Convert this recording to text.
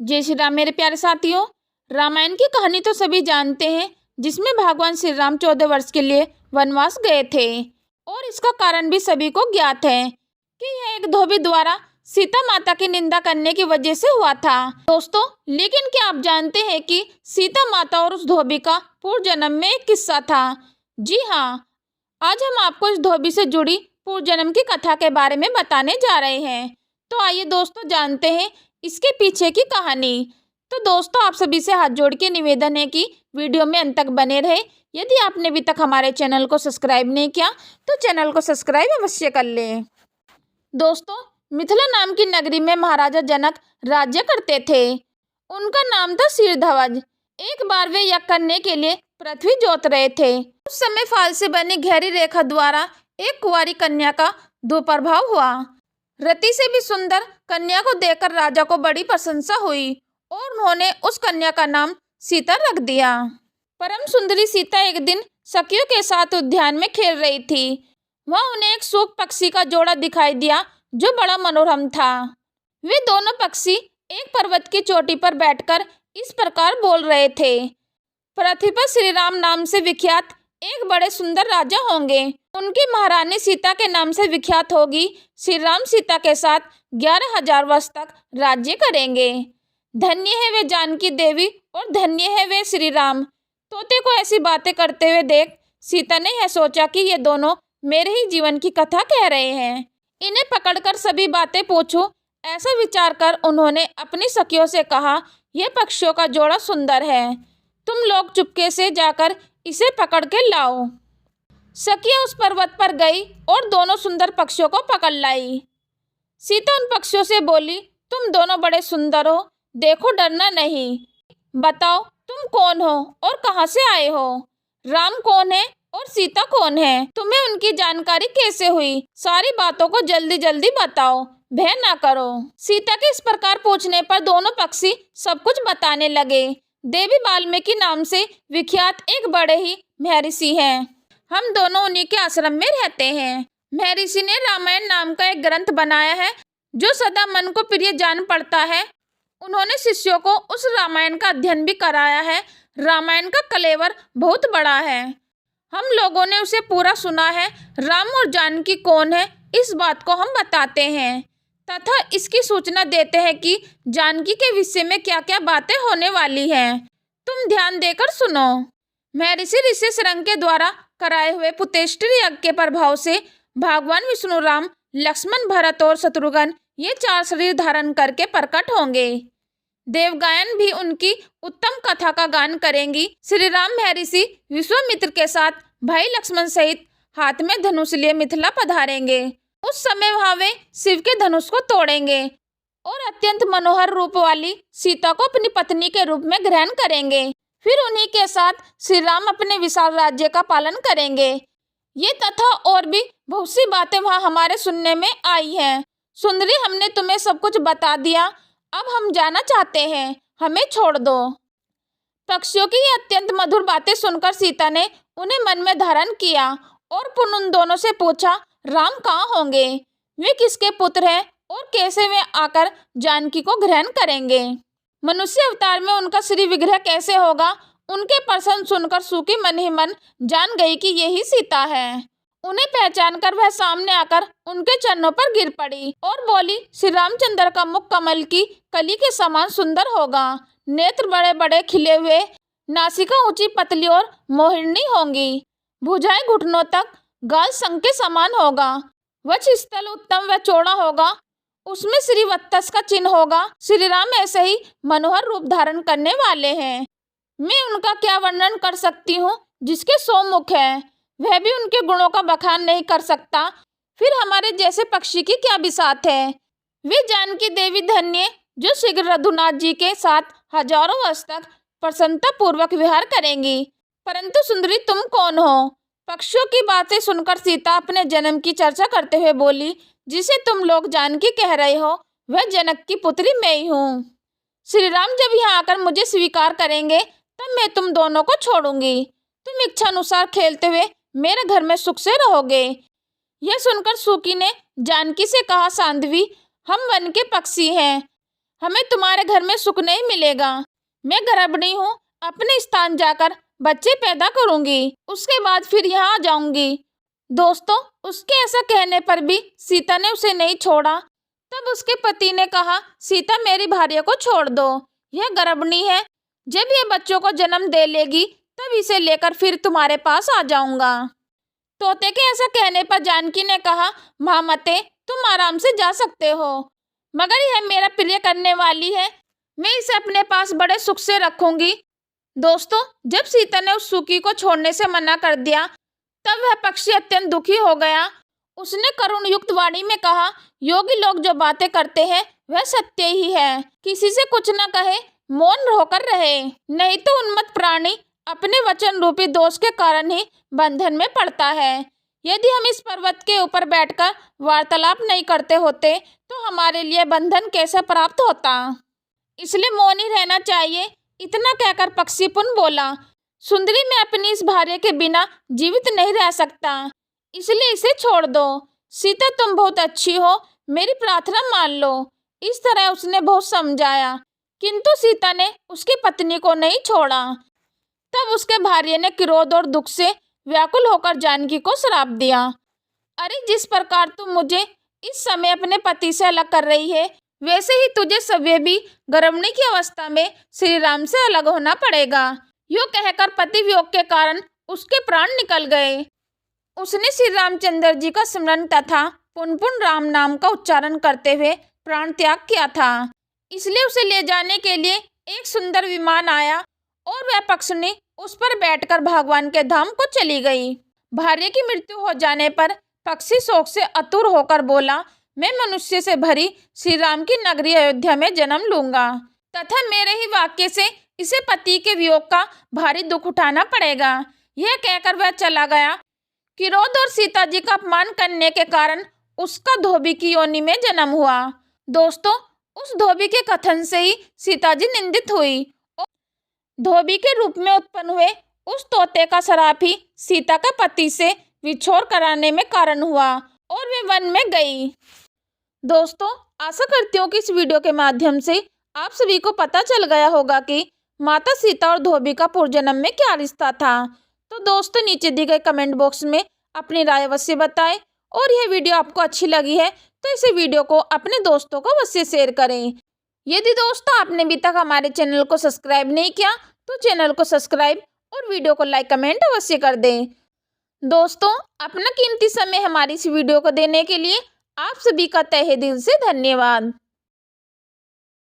जय श्री राम मेरे प्यारे साथियों। रामायण की कहानी तो सभी जानते हैं, जिसमें भगवान श्री राम 14 वर्ष के लिए वनवास गए थे और इसका कारण भी सभी को ज्ञात है कि यह एक धोबी द्वारा सीता माता की निंदा करने की वजह से हुआ था। दोस्तों, लेकिन क्या आप जानते हैं कि सीता माता और उस धोबी का पूर्व जन्म में एक किस्सा था? जी हाँ, आज हम आपको इस धोबी से जुड़ी पूर्व जन्म की कथा के बारे में बताने जा रहे हैं। तो आइए दोस्तों, जानते हैं इसके पीछे की कहानी। तो दोस्तों, आप सभी से हाथ जोड़ के निवेदन है कि वीडियो में अंत तक बने रहे। यदि आपने अभी तक हमारे चैनल को सब्सक्राइब नहीं किया तो चैनल को सब्सक्राइब अवश्य कर लें। दोस्तों, मिथिला नाम की नगरी में महाराजा जनक राज्य करते थे। उनका नाम था शीरध्वज। एक बार वे यज्ञ करने के लिए पृथ्वी जोत रहे थे। उस समय फाल से बनी गहरी रेखा द्वारा एक कुंवारी कन्या का दुष्प्रभाव हुआ। रति से भी सुंदर कन्या को देखकर राजा को बड़ी प्रशंसा हुई और उन्होंने उस कन्या का नाम सीता रख दिया। परम सुंदरी सीता एक दिन सखियों के साथ उद्यान में खेल रही थी। वहां उन्हें एक सूक पक्षी का जोड़ा दिखाई दिया जो बड़ा मनोरम था। वे दोनों पक्षी एक पर्वत की चोटी पर बैठकर इस प्रकार बोल रहे थे, पृथ्वी पर श्री राम नाम से विख्यात एक बड़े सुंदर राजा होंगे। उनकी महारानी सीता के नाम से विख्यात होगी। श्री राम सीता के साथ 11,000 वर्ष तक राज्य करेंगे। धन्य है वे जानकी देवी और धन्य है वे श्री राम। तोते को ऐसी बातें करते हुए देख सीता ने यह सोचा कि ये दोनों मेरे ही जीवन की कथा कह रहे हैं। इन्हें पकड़कर सभी बातें पूछूं, ऐसा विचार कर उन्होंने अपनी सखियों से कहा, यह पक्षियों का जोड़ा सुंदर है, तुम लोग चुपके से जाकर इसे पकड़ के लाओ। सखियां उस पर्वत पर गई और दोनों सुंदर पक्षियों को पकड़ लाई। सीता उन पक्षियों से बोली, तुम दोनों बड़े सुंदर हो, देखो डरना नहीं। बताओ तुम कौन हो और कहाँ से आए हो? राम कौन है और सीता कौन है? तुम्हें उनकी जानकारी कैसे हुई? सारी बातों को जल्दी जल्दी बताओ, भय ना करो। सीता के इस प्रकार पूछने पर दोनों पक्षी सब कुछ बताने लगे। देवी वाल्मीकि नाम से विख्यात एक बड़े ही महर्षि हैं। हम दोनों उन्हीं के आश्रम में रहते हैं। महर्षि ने रामायण नाम का एक ग्रंथ बनाया है जो सदा मन को प्रिय जान पड़ता है। उन्होंने शिष्यों को उस रामायण का अध्ययन भी कराया है। रामायण का कलेवर बहुत बड़ा है। हम लोगों ने उसे पूरा सुना है। राम और जानकी कौन है, इस बात को हम बताते हैं तथा इसकी सूचना देते हैं कि जानकी के विषय में क्या क्या बातें होने वाली हैं। तुम ध्यान देकर सुनो। महर्षि ऋषि शृंग के द्वारा कराए हुए पुतेष्टि यज्ञ के प्रभाव से भगवान विष्णु राम, लक्ष्मण, भरत और शत्रुघ्न ये 4 शरीर धारण करके प्रकट होंगे। देवगायन भी उनकी उत्तम कथा का गान करेंगी। श्री राम महर्षि विश्वामित्र के साथ भाई लक्ष्मण सहित हाथ में धनुष लिए मिथिला पधारेंगे। उस समय वहां वे शिव के धनुष को तोड़ेंगे और अत्यंत मनोहर रूप वाली सीता को अपनी पत्नी के रूप में ग्रहण करेंगे। फिर उन्हीं के साथ श्री राम अपने विशाल राज्य का पालन करेंगे। ये तथा और भी बहुत सी बातें वहाँ हमारे सुनने में आई हैं। सुंदरी, हमने तुम्हें सब कुछ बता दिया, अब हम जाना चाहते हैं, हमें छोड़ दो। पक्षियों की ये अत्यंत मधुर बातें सुनकर सीता ने उन्हें मन में धारण किया और पुनः उन दोनों से पूछा, राम कहाँ होंगे? वे किसके पुत्र हैं और कैसे वे आकर जानकी को ग्रहण करेंगे? मनुष्य अवतार में उनका श्री विग्रह कैसे होगा? उनके प्रश्न सुनकर सूकी मन ही मन जान गई कि यही सीता है। उन्हें पहचान कर वह सामने आकर उनके चरणों पर गिर पड़ी और बोली, श्री रामचंद्र का मुख कमल की कली के समान सुंदर होगा, नेत्र बड़े बड़े खिले हुए, नासिका ऊंची पतली और मोहिनी होंगी, भुजाएं घुटनों तक, गाल शंख के समान होगा, वक्ष स्थल उत्तम व चौड़ा होगा, उसमें श्री वत्स का चिन्ह होगा। श्री राम ऐसे ही मनोहर रूप धारण करने वाले हैं। मैं उनका क्या वर्णन कर सकती हूँ, जिसके 100 मुख है, वह भी उनके गुणों का बखान नहीं कर सकता। फिर हमारे जैसे पक्षी की क्या बिसात है। वे जानकी देवी धन्य जो शीघ्र रघुनाथ जी के साथ हजारों वर्ष तक प्रसन्नता पूर्वक विहार करेंगी। परंतु सुंदरी, तुम कौन हो? पक्षियों की बातें सुनकर सीता अपने जन्म की चर्चा करते हुए बोली, जिसे तुम लोग जानकी कह रहे हो वह जनक की पुत्री मैं ही हूँ। श्री राम जब यहाँ आकर मुझे स्वीकार करेंगे तब मैं तुम दोनों को छोड़ूंगी। तुम इच्छा अनुसार खेलते हुए मेरे घर में सुख से रहोगे। यह सुनकर सूकी ने जानकी से कहा, सांध्वी, हम वन के पक्षी हैं, हमें तुम्हारे घर में सुख नहीं मिलेगा। मैं गर्भिणी हूँ, अपने स्थान जाकर बच्चे पैदा करूंगी, उसके बाद फिर यहाँ आ जाऊंगी। दोस्तों, उसके ऐसा कहने पर भी सीता ने उसे नहीं छोड़ा। तब उसके पति ने कहा, सीता मेरी भार्या को छोड़ दो, यह गर्भिणी है, जब यह बच्चों को जन्म दे लेगी तब इसे लेकर फिर तुम्हारे पास आ जाऊंगा। तोते के ऐसा कहने पर जानकी ने कहा, महामते तुम आराम से जा सकते हो, मगर यह मेरा प्रिय करने वाली है, मैं इसे अपने पास बड़े सुख से रखूंगी। दोस्तों, जब सीता ने उस सुकी को छोड़ने से मना कर दिया तब वह पक्षी अत्यंत दुखी हो गया। उसने करुण युक्त वाणी में कहा, योगी लोग जो बातें करते हैं वह सत्य ही है, किसी से कुछ न कहे, मौन होकर रहे, नहीं तो उन्मत्त प्राणी अपने वचन रूपी दोष के कारण ही बंधन में पड़ता है। यदि हम इस पर्वत के ऊपर बैठकर वार्तालाप नहीं करते होते तो हमारे लिए बंधन कैसे प्राप्त होता, इसलिए मौन ही रहना चाहिए। इतना कहकर पक्षी पुनः बोला, सुंदरी, मैं अपनी इस भार्य के बिना जीवित नहीं रह सकता, इसलिए इसे छोड़ दो। सीता, तुम बहुत अच्छी हो, मेरी प्रार्थना मान लो। इस तरह उसने बहुत समझाया, किंतु सीता ने उसकी पत्नी को नहीं छोड़ा। तब उसके भार्य ने क्रोध और दुख से व्याकुल होकर जानकी को श्राप दिया, अरे जिस प्रकार तुम मुझे इस समय अपने पति से अलग कर रही है, वैसे ही तुझे सवें भी गर्भिणी की अवस्था में श्री राम से अलग होना पड़ेगा। यूँ कहकर पति वियोग के कारण उसके प्राण निकल गए। उसने श्री रामचंद्र जी का स्मरण तथा पुनः पुनः राम नाम का उच्चारण करते हुए प्राण त्याग किया था। इसलिए उसे ले जाने के लिए एक सुंदर विमान आया और वह पक्षिणी उस पर बैठकर भगवान के धाम को चली गई। भार्य की मृत्यु हो जाने पर पक्षी शोक से आतुर होकर बोला, मैं मनुष्य से भरी श्री राम की नगरी अयोध्या में जन्म लूंगा तथा मेरे ही वाक्य से इसे पति के वियोग का भारी दुख उठाना पड़ेगा। यह कहकर वह चला गया। क्रोध और सीता जी का अपमान करने के कारण उसका धोबी की योनि में जन्म हुआ। दोस्तों, उस धोबी के कथन से ही सीता जी निंदित हुई और धोबी के रूप में उत्पन्न हुए उस तोते का श्राप ही सीता का पति से विछोड़ कराने में कारण हुआ और वे वन में गई। दोस्तों, आशा करती हूँ कि इस वीडियो के माध्यम से आप सभी को पता चल गया होगा कि माता सीता और धोबी का पूर्वजन्म में क्या रिश्ता था। तो दोस्तों, नीचे दिए गए कमेंट बॉक्स में अपनी राय अवश्य बताएं और यह वीडियो आपको अच्छी लगी है तो इस वीडियो को अपने दोस्तों को अवश्य शेयर करें। यदि दोस्तों आपने अभी तक हमारे चैनल को सब्सक्राइब नहीं किया तो चैनल को सब्सक्राइब और वीडियो को लाइक कमेंट अवश्य कर दें। दोस्तों, अपना कीमती समय हमारी इस वीडियो को देने के लिए आप सभी का तहे दिल से धन्यवाद।